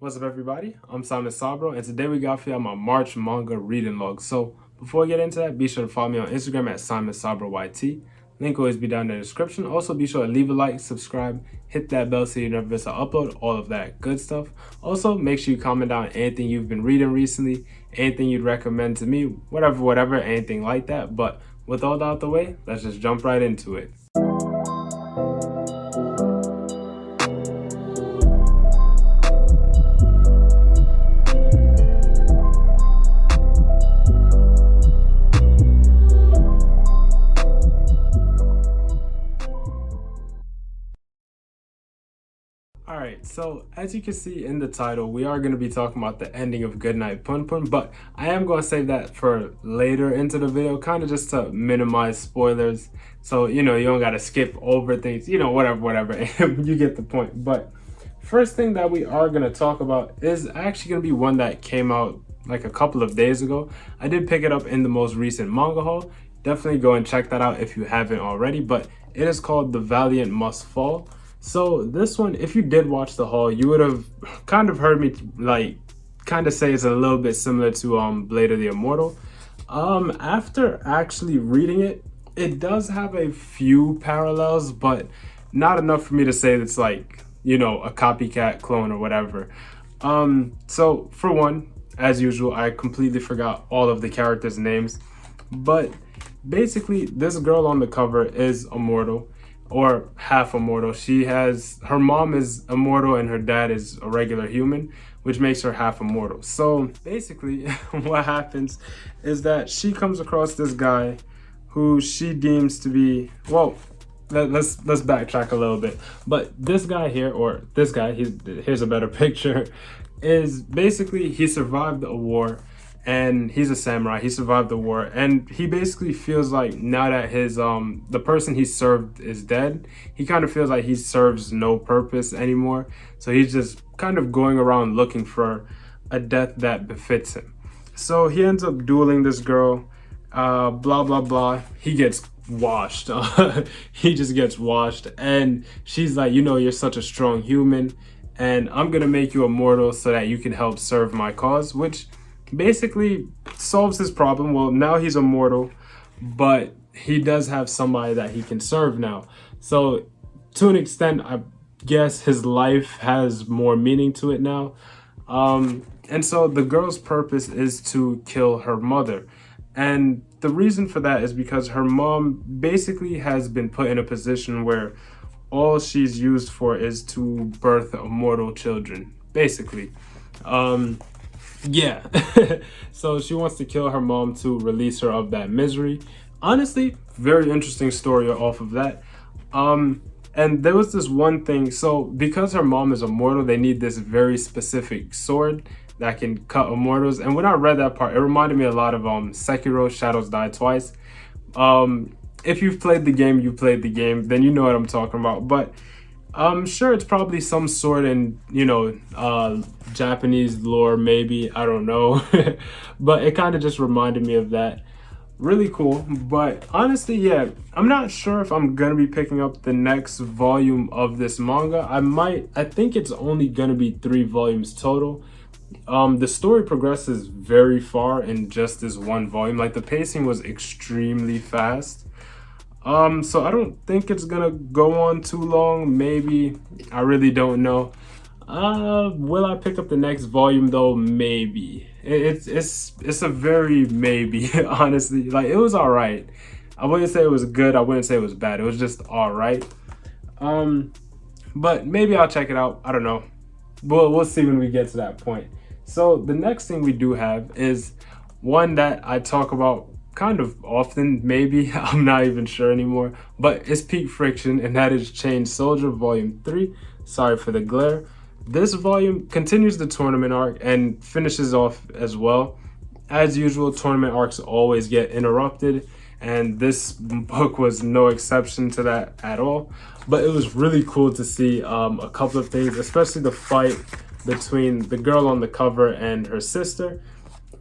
What's up, everybody? I'm Simon Sabro, and today we got for y'all my March manga reading log. So before we get into that, be sure to follow me on Instagram at Simon Sabro YT. Link will always be down in the description. Also, be sure to leave a like, subscribe, hit that bell so you never miss an upload, all of that good stuff. Also, make sure you comment down anything you've been reading recently, anything you'd recommend to me, whatever, anything like that. But with all that out the way, let's just jump right into it. Alright, so as you can see in the title, we are going to be talking about the ending of Goodnight Punpun, but I am going to save that for later into the video, kind of just to minimize spoilers. So, you don't got to skip over things, whatever, you get the point. But first thing that we are going to talk about is actually going to be one that came out like a couple of days ago. I did pick it up in the most recent manga haul. Definitely go and check that out if you haven't already, but it is called The Valiant Must Fall. So this one, if you did watch the haul, you would have kind of heard me kind of say it's a little bit similar to Blade of the Immortal. After actually reading it, it does have a few parallels, but not enough for me to say it's like, a copycat clone or whatever. So for one, as usual, I completely forgot all of the characters' names, but basically this girl on the cover is immortal, or half immortal. Her mom is immortal and her dad is a regular human, which makes her half immortal. So basically what happens is that she comes across this guy who she deems to be, well, let's backtrack a little bit. But this guy here, or this guy, here's a better picture, is basically, he survived a war, and he's a samurai. He survived the war, and he basically feels like now that the person he served is dead, he kind of feels like he serves no purpose anymore. So he's just kind of going around looking for a death that befits him. So he ends up dueling this girl, blah blah blah. He gets washed. He just gets washed, and she's like, you're such a strong human, and I'm gonna make you immortal so that you can help serve my cause, which basically solves his problem. Well, now he's immortal, but he does have somebody that he can serve now. So to an extent, I guess his life has more meaning to it now. And so the girl's purpose is to kill her mother. And the reason for that is because her mom basically has been put in a position where all she's used for is to birth immortal children, basically. Yeah. So she wants to kill her mom to release her of that misery. Honestly, very interesting story off of that. And there was this one thing. So because her mom is immortal, they need this very specific sword that can cut immortals. And when I read that part, it reminded me a lot of Sekiro: Shadows Die Twice. If you've played the game, then you know what I'm talking about. But I'm sure it's probably some sort in, Japanese lore, maybe, I don't know. But it kind of just reminded me of that. Really cool. But honestly, yeah, I'm not sure if I'm gonna be picking up the next volume of this manga. I think it's only gonna be 3 volumes total. The story progresses very far in just this one volume. Like, the pacing was extremely fast. So I don't think it's gonna go on too long. Maybe, I really don't know. Will I pick up the next volume though? Maybe. It's a very maybe, honestly. Like, it was all right. I wouldn't say it was good. I wouldn't say it was bad. It was just all right. But maybe I'll check it out. I don't know. We'll see when we get to that point. So the next thing we do have is one that I talk about kind of often, maybe. I'm not even sure anymore, but it's Peak Friction, and that is Chain Soldier Volume 3. Sorry for the glare. This volume continues the tournament arc and finishes off as well. As usual, tournament arcs always get interrupted, and this book was no exception to that at all. But it was really cool to see a couple of things, especially the fight between the girl on the cover and her sister.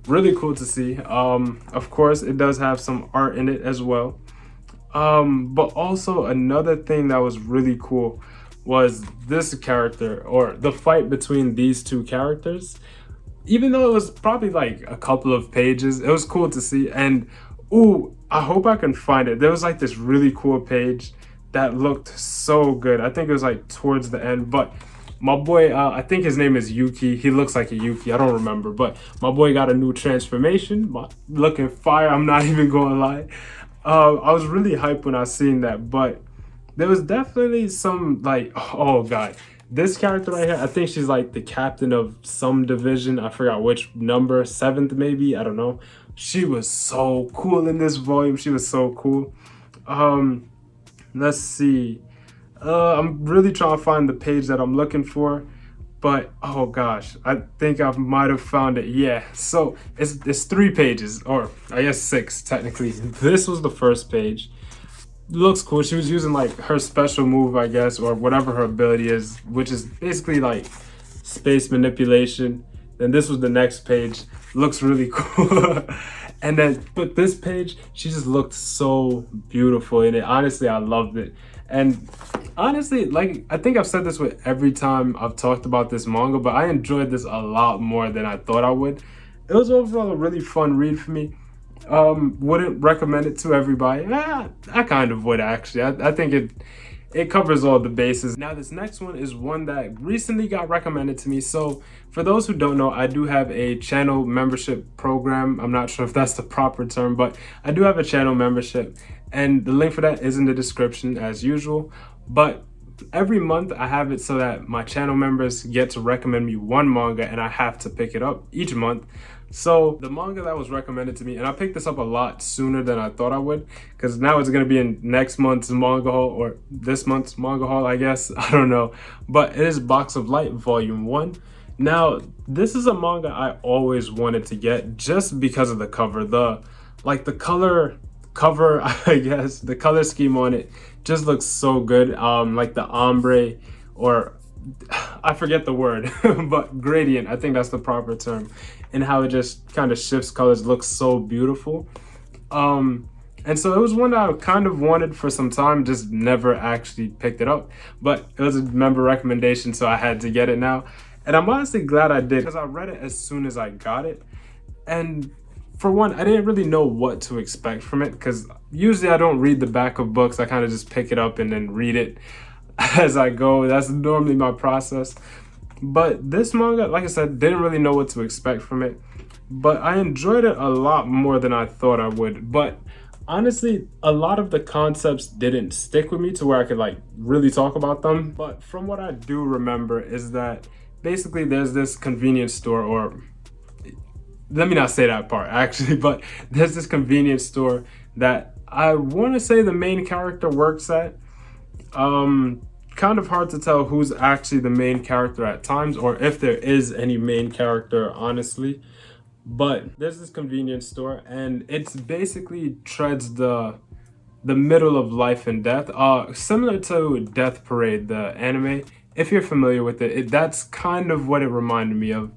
Really cool to see. Of course, it does have some art in it as well. But also another thing that was really cool was this character, or the fight between these two characters. Even though it was probably like a couple of pages, it was cool to see. And ooh, I hope I can find it. There was like this really cool page that looked so good. I think it was like towards the end, but my boy, I think his name is Yuki. He looks like a Yuki. I don't remember, but my boy got a new transformation. Looking fire. I'm not even gonna lie. I was really hyped when I seen that, but there was definitely some like, oh god, this character right here. I think she's like the captain of some division. I forgot which number, seventh maybe. I don't know. She was so cool in this volume. She was so cool. Let's see. I'm really trying to find the page that I'm looking for, but oh gosh, I think I might have found it. Yeah, so it's 3 pages, or I guess 6 technically. This was the first page. Looks cool. She was using like her special move, I guess, or whatever her ability is, which is basically like space manipulation. Then this was the next page. Looks really cool. And then, but this page, she just looked so beautiful in it. Honestly, I loved it. And honestly, like, I think I've said this with every time I've talked about this manga, but I enjoyed this a lot more than I thought I would. It was overall a really fun read for me. Wouldn't recommend it to everybody. I kind of would actually. I think it covers all the bases. Now this next one is one that recently got recommended to me. So for those who don't know, I do have a channel membership program. I'm not sure if that's the proper term, but I do have a channel membership, and the link for that is in the description as usual. But every month I have it so that my channel members get to recommend me one manga, and I have to pick it up each month. So the manga that was recommended to me, and I picked this up a lot sooner than I thought I would, because now it's going to be in next month's manga haul, or this month's manga haul, I guess. I don't know. But it is Box of Light Volume 1. Now, this is a manga I always wanted to get just because of the cover. The color cover, I guess, the color scheme on it just looks so good. Like the ombre, or I forget the word, but gradient, I think that's the proper term, and how it just kind of shifts colors looks so beautiful. And so it was one that I kind of wanted for some time, just never actually picked it up, but it was a member recommendation, so I had to get it now. And I'm honestly glad I did, because I read it as soon as I got it. And for one, I didn't really know what to expect from it, because usually I don't read the back of books. I kind of just pick it up and then read it as I go. That's normally my process. But this manga, like I said, didn't really know what to expect from it, but I enjoyed it a lot more than I thought I would. But honestly, a lot of the concepts didn't stick with me to where I could like really talk about them. But from what I do remember is that basically there's this convenience store, or let me not say that part actually, but there's this convenience store that I want to say the main character works at. Kind of hard to tell who's actually the main character at times, or if there is any main character, honestly. But there's this convenience store, and it's basically treads the middle of life and death, similar to Death Parade, the anime. If you're familiar with it, that's kind of what it reminded me of.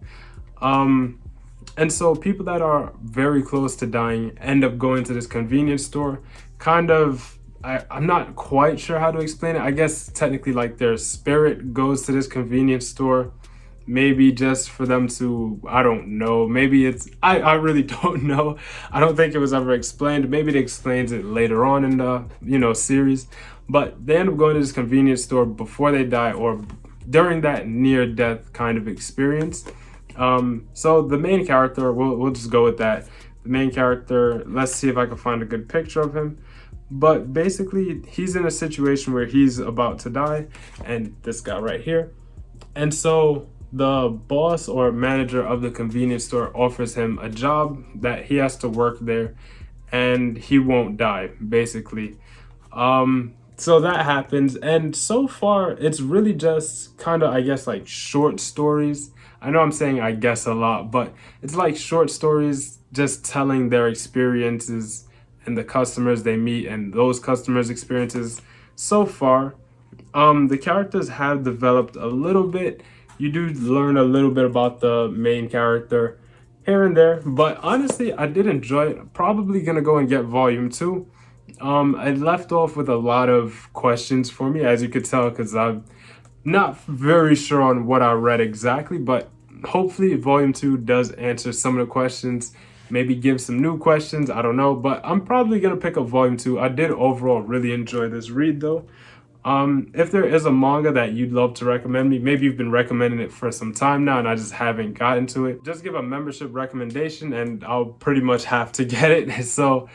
And so people that are very close to dying end up going to this convenience store. Kind of, I'm not quite sure how to explain it. I guess technically like their spirit goes to this convenience store. Maybe just for them to, I don't know. Maybe it's, I really don't know. I don't think it was ever explained. Maybe it explains it later on in the, series. But they end up going to this convenience store before they die, or during that near-death kind of experience. So the main character, we'll just go with that. The main character, let's see if I can find a good picture of him. But basically, he's in a situation where he's about to die, and this guy right here. And so the boss or manager of the convenience store offers him a job that he has to work there, and he won't die, basically. So that happens, and so far, it's really just kind of, I guess, like short stories. I know I'm saying I guess a lot, but it's like short stories just telling their experiences and the customers they meet and those customers' experiences. So far, the characters have developed a little bit. You do learn a little bit about the main character here and there, but honestly, I did enjoy it. Probably gonna go and get volume 2. I left off with a lot of questions for me, as you could tell, because I've Not very sure on what I read exactly, but hopefully volume 2 does answer some of the questions, maybe give some new questions, I don't know, but I'm probably gonna pick up volume 2. I did overall really enjoy this read though. If there is a manga that you'd love to recommend me, maybe you've been recommending it for some time now and I just haven't gotten to it, just give a membership recommendation and I'll pretty much have to get it. So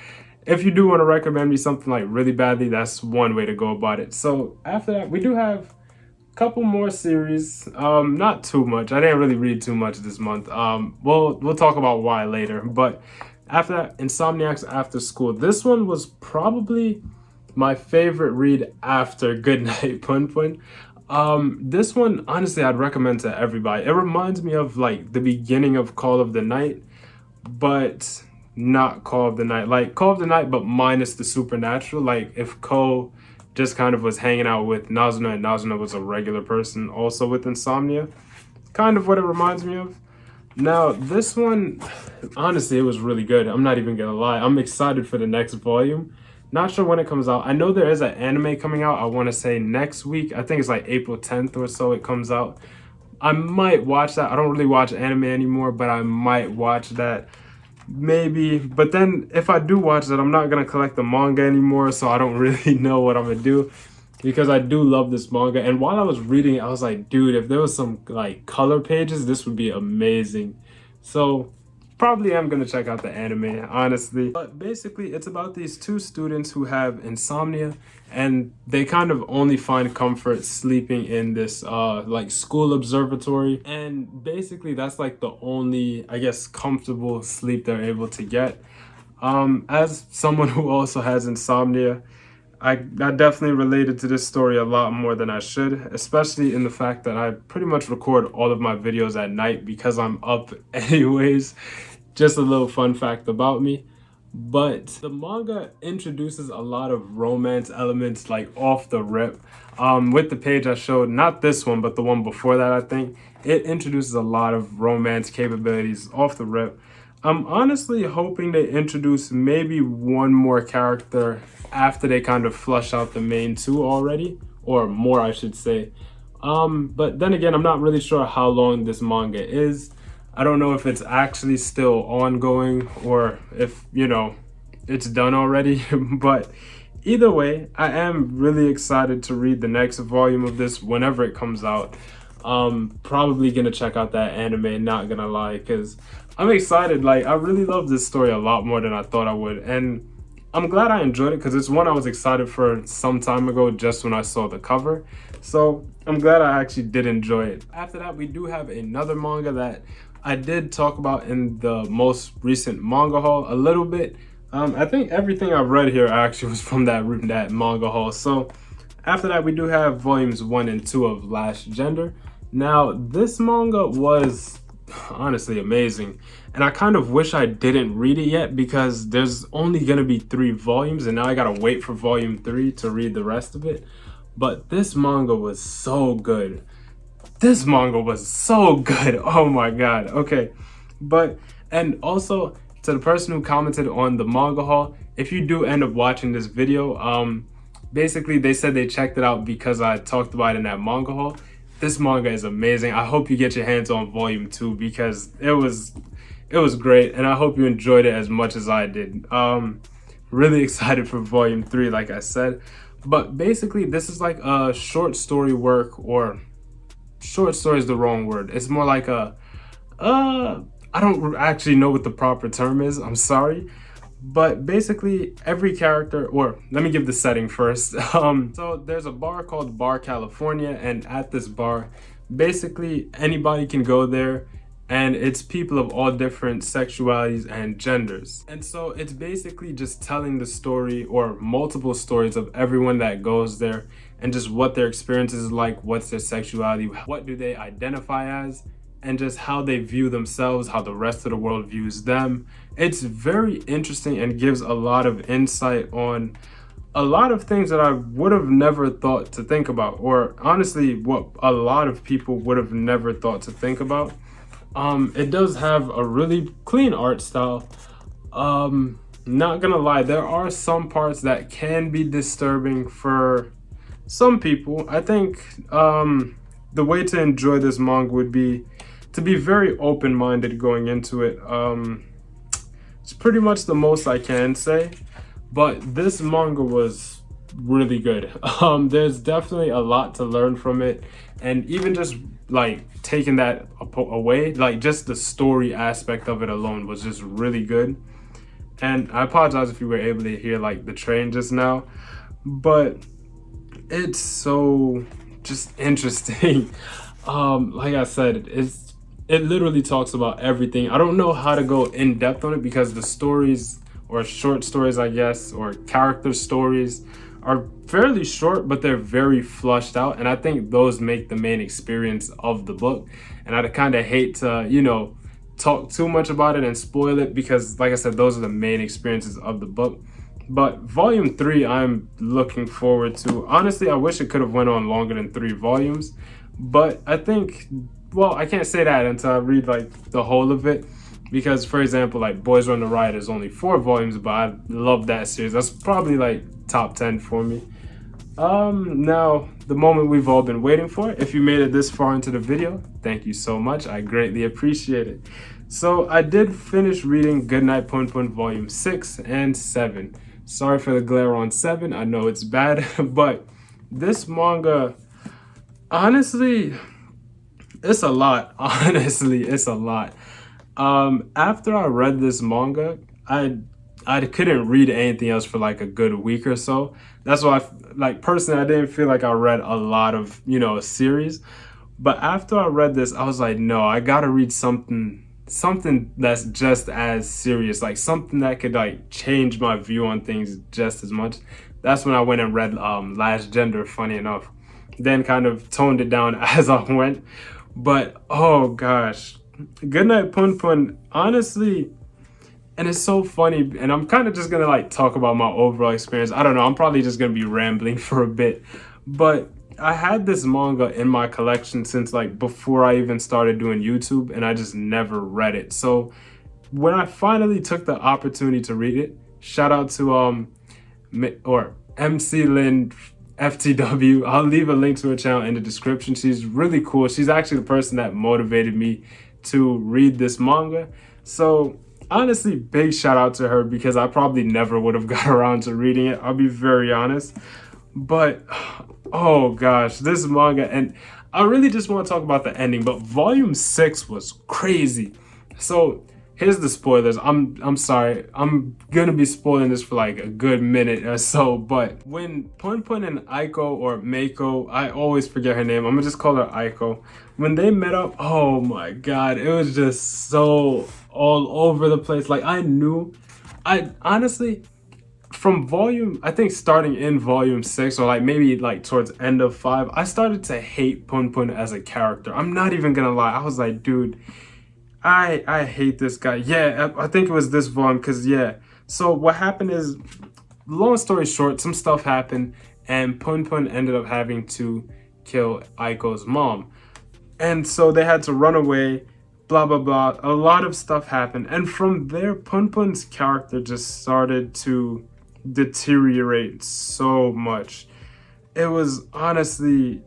if you do want to recommend me something like really badly, that's one way to go about it. So after that, we do have couple more series, not too much. I didn't really read too much this month. We'll talk about why later, but after that, Insomniacs After School. This one was probably my favorite read after Goodnight Punpun. This one, honestly, I'd recommend to everybody. It reminds me of like the beginning of Call of the Night, but not Call of the Night. Like Call of the Night, but minus the supernatural. Like if Ko just kind of was hanging out with Nazuna and Nazuna was a regular person also with insomnia. Kind of what it reminds me of. Now, this one, honestly, it was really good. I'm not even gonna lie. I'm excited for the next volume. Not sure when it comes out. I know there is an anime coming out, I wanna say next week. I think it's like April 10th or so it comes out. I might watch that. I don't really watch anime anymore, but I might watch that. Maybe, but then if I do watch that, I'm not gonna collect the manga anymore, so I don't really know what I'm gonna do, because I do love this manga. And while I was reading it, I was like, dude, if there was some like color pages, this would be amazing. So probably am gonna check out the anime, honestly. But basically, it's about these two students who have insomnia, and they kind of only find comfort sleeping in this like school observatory. And basically, that's like the only, I guess, comfortable sleep they're able to get. As someone who also has insomnia, I definitely related to this story a lot more than I should, especially in the fact that I pretty much record all of my videos at night because I'm up anyways. Just a little fun fact about me. But the manga introduces a lot of romance elements like off the rip. With the page I showed, not this one, but the one before that, I think, it introduces a lot of romance capabilities off the rip. I'm honestly hoping they introduce maybe one more character after they kind of flush out the main two already, or more, I should say. But then again, I'm not really sure how long this manga is. I don't know if it's actually still ongoing or if, you know, it's done already. But either way, I am really excited to read the next volume of this whenever it comes out. Probably gonna check out that anime, not gonna lie, because I'm excited. Like, I really love this story a lot more than I thought I would, and I'm glad I enjoyed it because it's one I was excited for some time ago just when I saw the cover. So I'm glad I actually did enjoy it. After that, we do have another manga that I did talk about in the most recent manga haul a little bit. I think everything I've read here actually was from that manga haul. So after that, we do have volumes 1 and 2 of Last Gender. Now, this manga was honestly amazing, and I kind of wish I didn't read it yet because there's only gonna be 3 volumes, and now I gotta wait for volume 3 to read the rest of it. But this manga was so good. This manga was so good. Oh my god. Okay, but and also to the person who commented on the manga haul, if you do end up watching this video, basically they said they checked it out because I talked about it in that manga haul. This manga is amazing. I hope you get your hands on volume 2 because it was great, and I hope you enjoyed it as much as I did. Really excited for volume 3, like I said. But basically, this is like a short story work, or short story is the wrong word. It's more like a I don't actually know what the proper term is. I'm sorry. But basically, every character, or let me give the setting first. So there's a bar called Bar California, and at this bar, basically anybody can go there, and it's people of all different sexualities and genders. And so it's basically just telling the story, or multiple stories, of everyone that goes there, and just what their experience is like, what's their sexuality, what do they identify as, and just how they view themselves, how the rest of the world views them. It's very interesting and gives a lot of insight on a lot of things that I would have never thought to think about, or honestly, what a lot of people would have never thought to think about. It does have a really clean art style. Not gonna lie, there are some parts that can be disturbing for some people. I think the way to enjoy this manga would be to be very open-minded going into it. It's pretty much the most I can say, but this manga was really good. There's definitely a lot to learn from it, and even just like taking that away, like just the story aspect of it alone was just really good. And I apologize if you were able to hear like the train just now, but it's so just interesting. Like I said, it literally talks about everything. I don't know how to go in depth on it because the stories, or short stories I guess, or character stories, are fairly short, but they're very flushed out, and I think those make the main experience of the book. And I kind of hate to, you know, talk too much about it and spoil it because, like I said, those are the main experiences of the book. But volume 3, I'm looking forward to. Honestly, I wish it could have went on longer than 3 volumes, but I think, well, I can't say that until I read like the whole of it, because for example, like Boys Run the Riot is only 4 volumes, but I love that series. That's probably like top 10 for me. Now the moment we've all been waiting for. If you made it this far into the video, thank you so much. I greatly appreciate it. So I did finish reading Goodnight Punpun volume 6 and 7. Sorry for the glare on 7. I know it's bad, but this manga, honestly, it's a lot. Honestly, it's a lot. After I read this manga, I couldn't read anything else for like a good week or so. That's why, like personally, I didn't feel like I read a lot of, you know, a series. But after I read this, I was like, no, I gotta read something that's just as serious, like something that could like change my view on things just as much. That's when I went and read Last Gender, funny enough. Then kind of toned it down as I went. But oh gosh, Goodnight Punpun, honestly, and it's so funny, and I'm kind of just gonna like talk about my overall experience. I don't know, I'm probably just gonna be rambling for a bit, but I had this manga in my collection since like before I even started doing YouTube, and I just never read it. So when I finally took the opportunity to read it, shout out to or MC Lynn FTW. I'll leave a link to her channel in the description. She's really cool. She's actually the person that motivated me to read this manga. So honestly, big shout out to her because I probably never would have got around to reading it. I'll be very honest. But oh gosh, this manga, and I really just want to talk about the ending, but volume 6 was crazy. So here's the spoilers. I'm sorry. I'm gonna be spoiling this for like a good minute or so, but when Punpun and Aiko, or Meiko, I always forget her name. I'm gonna just call her Aiko. When they met up, oh my god, it was just so all over the place. Like I honestly, from volume, I think starting in volume 6, or like maybe like towards end of 5, I started to hate Punpun as a character. I'm not even gonna lie. I was like, dude, I hate this guy. Yeah, I think it was this volume, because yeah. So what happened is, long story short, some stuff happened, and Punpun ended up having to kill Aiko's mom. And so they had to run away, blah, blah, blah. A lot of stuff happened. And from there, Punpun's character just started to deteriorate so much. It was honestly,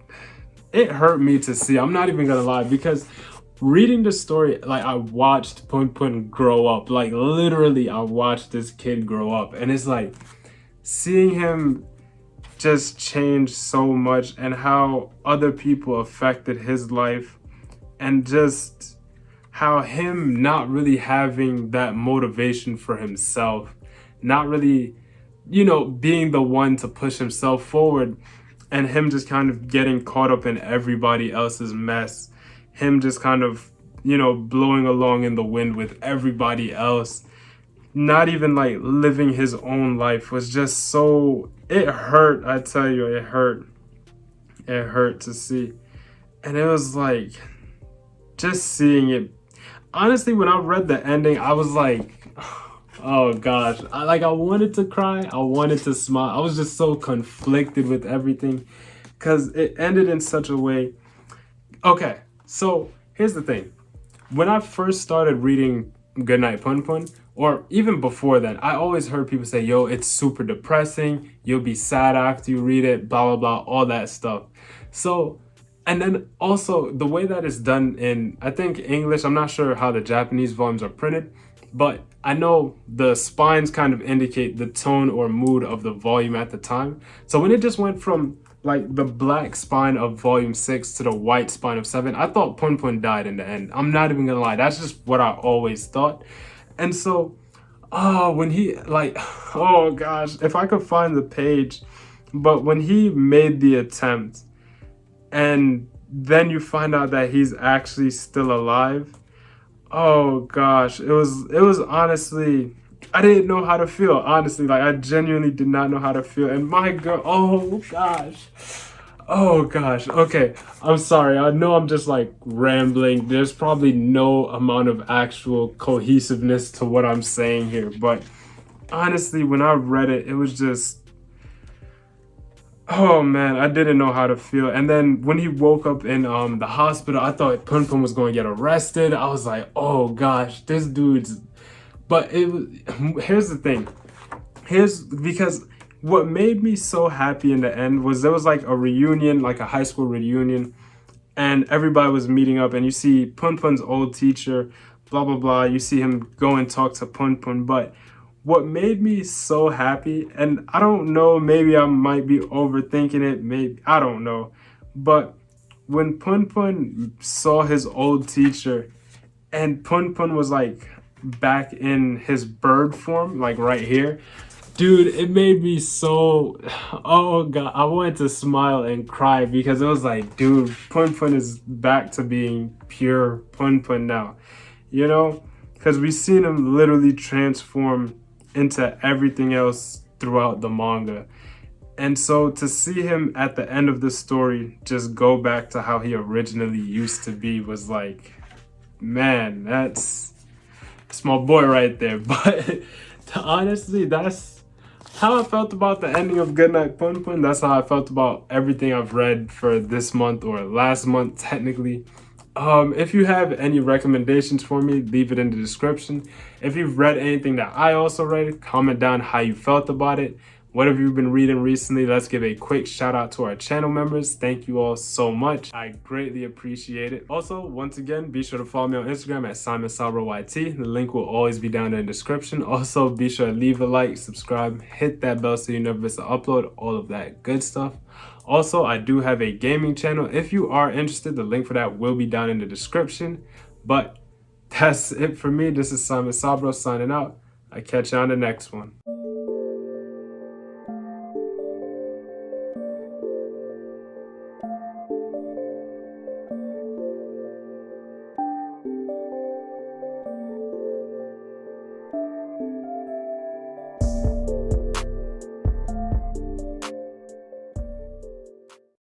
it hurt me to see. I'm not even gonna lie, because reading the story, like I watched Punpun grow up. Like literally, I watched this kid grow up. And it's like seeing him just changed so much, and how other people affected his life, and just how him not really having that motivation for himself, not really, you know, being the one to push himself forward, and him just kind of getting caught up in everybody else's mess, him just kind of, you know, blowing along in the wind with everybody else, not even like living his own life, was just so, it hurt. I tell you, it hurt to see. And it was like, just seeing it, honestly, when I read the ending, I was like, oh gosh, I wanted to cry, I wanted to smile. I was just so conflicted with everything, because it ended in such a way. Okay, so here's the thing. When I first started reading Goodnight Punpun, or even before then, I always heard people say, yo, it's super depressing, you'll be sad after you read it, blah, blah, blah, all that stuff. So, and then also the way that it's done in, I think, English, I'm not sure how the Japanese volumes are printed, but I know the spines kind of indicate the tone or mood of the volume at the time. So when it just went from like the black spine of volume 6 to the white spine of 7, I thought Punpun died in the end. I'm not even gonna lie, that's just what I always thought. And so, oh, when he, like, oh gosh, if I could find the page, but when he made the attempt and then you find out that he's actually still alive, oh gosh, it was honestly, I didn't know how to feel, honestly. Like, I genuinely did not know how to feel. And my girl, oh gosh. Oh gosh. Okay. I'm sorry. I know I'm just like rambling. There's probably no amount of actual cohesiveness to what I'm saying here, but honestly, when I read it, it was just, oh man, I didn't know how to feel. And then when he woke up in the hospital, I thought Punpun was going to get arrested. I was like, oh gosh, this dude's, but it was, here's the thing. Here's because what made me so happy in the end was there was like a reunion, like a high school reunion, and everybody was meeting up, and you see Punpun's old teacher, blah blah blah. You see him go and talk to Punpun. But what made me so happy, and I don't know, maybe I might be overthinking it, maybe, I don't know, but when Punpun saw his old teacher and Punpun was like back in his bird form, like right here, dude, it made me so, oh god, I wanted to smile and cry because it was like, dude, Punpun is back to being pure Punpun now, you know, because we've seen him literally transform into everything else throughout the manga. And so to see him at the end of the story just go back to how he originally used to be was like, man, that's my boy right there. But honestly, that's how I felt about the ending of Goodnight Punpun. That's how I felt about everything I've read for this month, or last month technically. If you have any recommendations for me, leave it in the description. If you've read anything that I also read, comment down how you felt about it. What have you been reading recently? Let's give a quick shout out to our channel members. Thank you all so much. I greatly appreciate it. Also, once again, be sure to follow me on Instagram at SimonSabroYT. The link will always be down in the description. Also, be sure to leave a like, subscribe, hit that bell so you never miss an upload, all of that good stuff. Also, I do have a gaming channel. If you are interested, the link for that will be down in the description. But that's it for me. This is Simon Sabro signing out. I'll catch you on the next one.